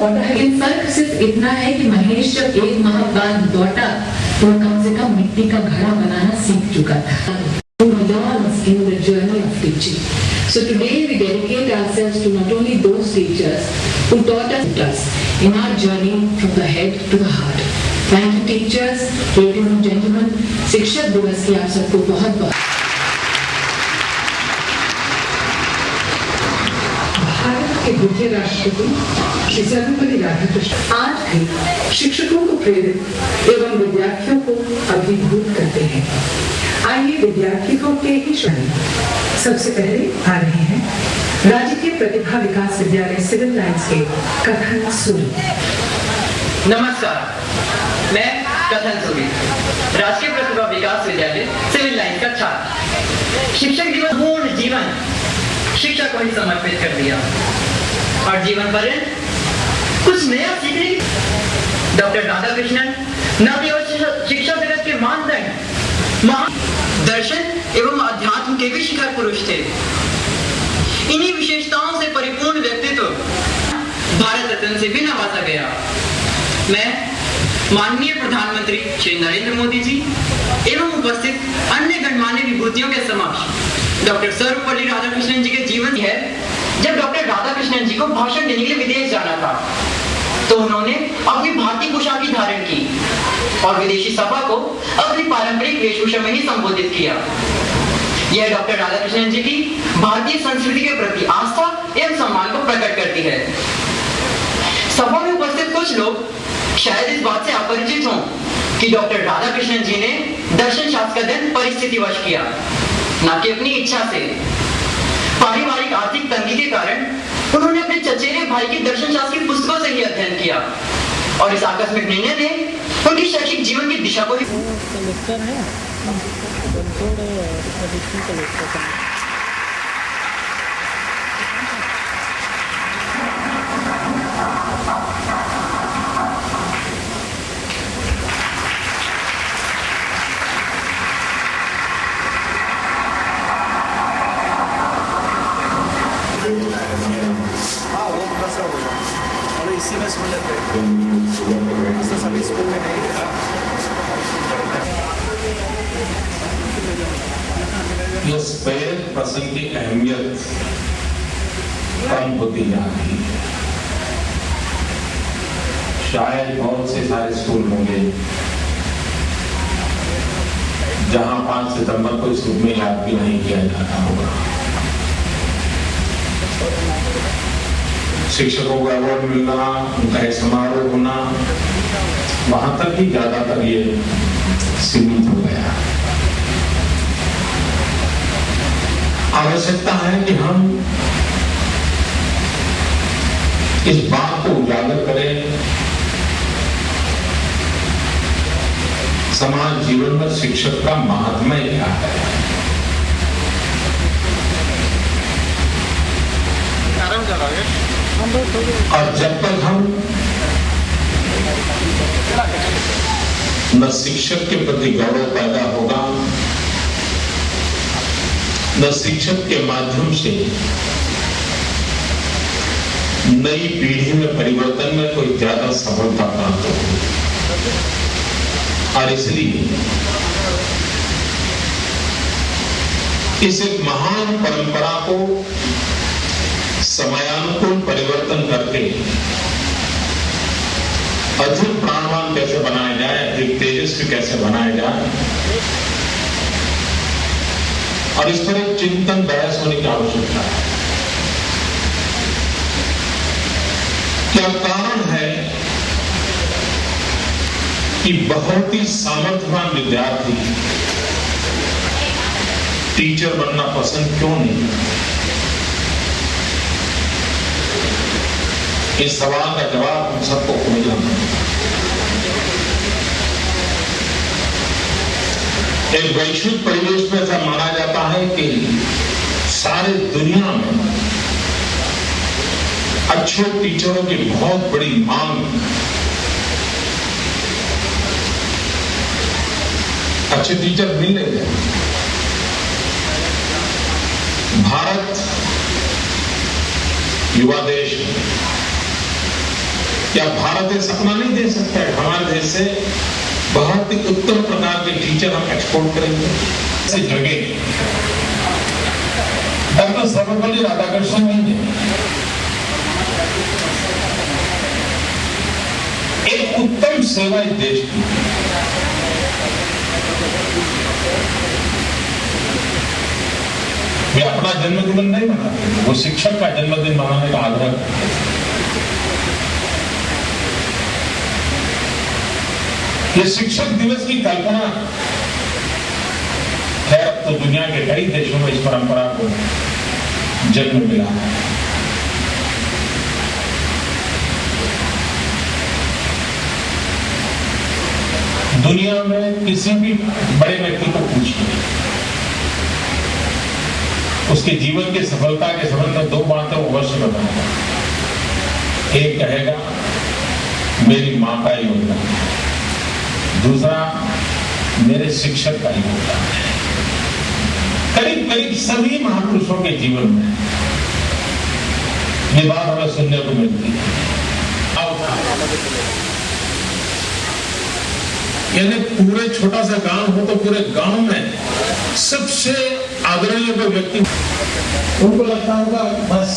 लौटा है। इन फर्क सिर्फ इतना है कि महेश जब 1 माह बाद लौटा तो कम से कम मिट्टी का घड़ा बनाना सीख चुका था। In the journey of teaching. So today we dedicate ourselves to not only those teachers who taught us in our journey from the head to the heart. Thank you teachers, ladies and gentlemen. शिक्षक दिवस की आप सबको बहुत बहुत। भारत के द्वितीय राष्ट्रपति श्री सर्वपल्ली राधाकृष्णन आज भी शिक्षकों को प्रेरित एवं विद्यार्थियों को अभिभूत करते हैं। आइए विद्यार्थियों के ही शामिल सबसे पहले आ रहे हैं राज्य के प्रतिभा विकास विद्यालय सिविल लाइंस के कथन सूरी। नमस्कार, मैं कथन सूरी, राजकीय प्रतिभा विकास विद्यालय सिविल लाइंस का छात्र। शिक्षक दिवस पूर्ण जीवन शिक्षा को ही समर्पित कर दिया और जीवन पर्यंत कुछ नया सीखने। डॉक्टर राधाकृष्णन न केवल शिक्षा जगत के मानदंड दर्शन एवं अध्यात्म के भी शिखर पुरुष थे। इन्हीं विशेषताओं से परिपूर्ण व्यक्तित्व भारत रत्न से भी नवाजा गया। मैं माननीय प्रधानमंत्री श्री नरेंद्र मोदी जी एवं उपस्थित अन्य गणमान्य विभूतियों के समक्ष डॉक्टर सर्वपल्ली राधाकृष्णन जी के जीवन है। जब डॉक्टर राधाकृष्णन जी को भाषण देने के लिए विदेश जाना था तो उन्होंने अपनी भारतीय पोशाक की धारण की और विदेशी सभा को अपनी पारंपरिक वेशभूषा में ही संबोधित किया। यह डॉक्टर राधाकृष्णन जी की भारतीय संस्कृति के प्रति आस्था एवं सम्मान को प्रकट करती है। सभा में उपस्थित कुछ लोग शायद इस बात से अपरिचित हों कि डॉक्टर राधाकृष्णन जी ने दर्शन शास्त्र का अध्ययन परिस्थितिवश किया, न कि अपनी इच्छा से। पारिवारिक आर्थिक तंगी के कारण उन्होंने अपने चचेरे भाई की दर्शन शास्त्र की पुस्तकों से ही अध्ययन किया और इस आकस्मिक निर्णय ने उनकी शैक्षिक जीवन की दिशा को ही इसी में सुन लेते हैं, सभी स्कूल में नहीं है। ये स्पेयर पर्सन की अहमियत कम होती जा रही है। शायद बहुत से सारे स्कूल होंगे जहां 5 सितंबर को इस रूप में याद भी नहीं किया जाता होगा। शिक्षकों को अवार्ड मिलना, उनका एक समारोह होना, वहां तक ही ज्यादातर ये सीमित हो गया। आवश्यकता है कि हम इस बात को उजागर करें, समाज जीवन में शिक्षक का महात्म्य क्या है। और जब तक हम न शिक्षक के प्रति गौरव पैदा होगा, न शिक्षक के माध्यम से नई पीढ़ी में परिवर्तन में कोई ज्यादा सफलता प्राप्त होगी। और इसलिए इस एक महान परंपरा को समयानुकूल परिवर्तन करके अधिक प्राणवान कैसे बनाया जाए, अधिक तेजस्वी कैसे बनाया जाए, और इस पर एक चिंतन बहस होने की आवश्यकता है। क्या कारण है कि बहुत ही सामर्थ्यवान विद्यार्थी टीचर बनना पसंद क्यों नहीं? इस सवाल का जवाब हम सबको खोजना है। एक वैश्विक परिवेश में ऐसा माना जाता है कि सारे दुनिया में अच्छे टीचरों की बहुत बड़ी मांग, अच्छे टीचर मिल रहे हैं। भारत युवा देश है, क्या भारत ये सपना नहीं दे सकता है? हमारे देश से बहुत ही उत्तम प्रकार के टीचर हम एक्सपोर्ट करेंगे ऐसी जगह। डॉक्टर सर्वपल्ली राधाकृष्णन जी ने एक उत्तम सेवा इस देश की। वे अपना जन्मदिन नहीं मनाते, वो शिक्षक का जन्मदिन मनाने का आग्रह करते। ये शिक्षक दिवस की कल्पना है, तो दुनिया के कई देशों में इस परंपरा को जन्म मिला है। दुनिया में किसी भी बड़े व्यक्ति को पूछिए, उसके जीवन की सफलता के संबंध में दो बातें अवश्य बताएगा। एक कहेगा मेरी मां का योगदान, दूसरा मेरे शिक्षक का योगदान। करीब करीब सभी महापुरुषों के जीवन में ये बात हमें सुनने को मिलती है। यानी पूरे छोटा सा गांव हो तो पूरे गांव में सबसे आदरणीय कोई व्यक्ति, उनको लगता होगा बस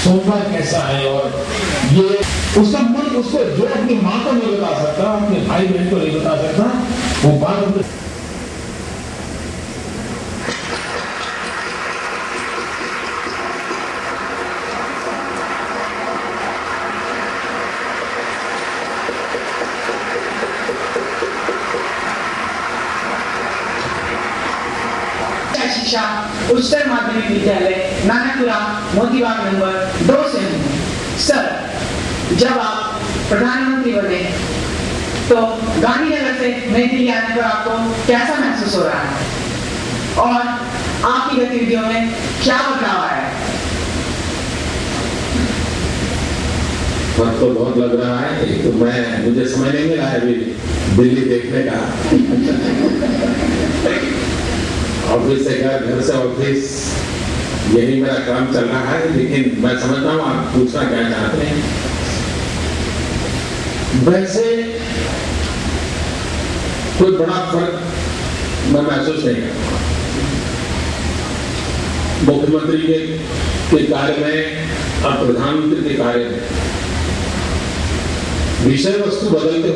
सोमवार कैसा है, और ये उसका मन उसको जो अपनी माँ को नहीं बता सकता, अपने भाई बहन को नहीं बता सकता, वो बात शिक्षा उच्चतर माध्यमिक विद्यालय नानापुरा मोतीबाग नंबर 2 से हूँ। सर, जब आप प्रधानमंत्री बने तो गांधीनगर से नई दिल्ली आने पर आपको कैसा महसूस हो रहा है और आपकी गतिविधियों में क्या बदलाव आया है? वक्त तो बहुत लग रहा है, एक तो मुझे समय नहीं मिला है अभी दिल्ली देखने का। ऑफिस से घर से ऑफिस, यही मेरा काम चल रहा है, लेकिन मैं समझता हूँ आप पूछना क्या चाहते हैं। वैसे कोई बड़ा फर्क मैं महसूस नहीं करता। मुख्यमंत्री के कार्य में और प्रधानमंत्री के कार्य में विषय वस्तु बदलते हो,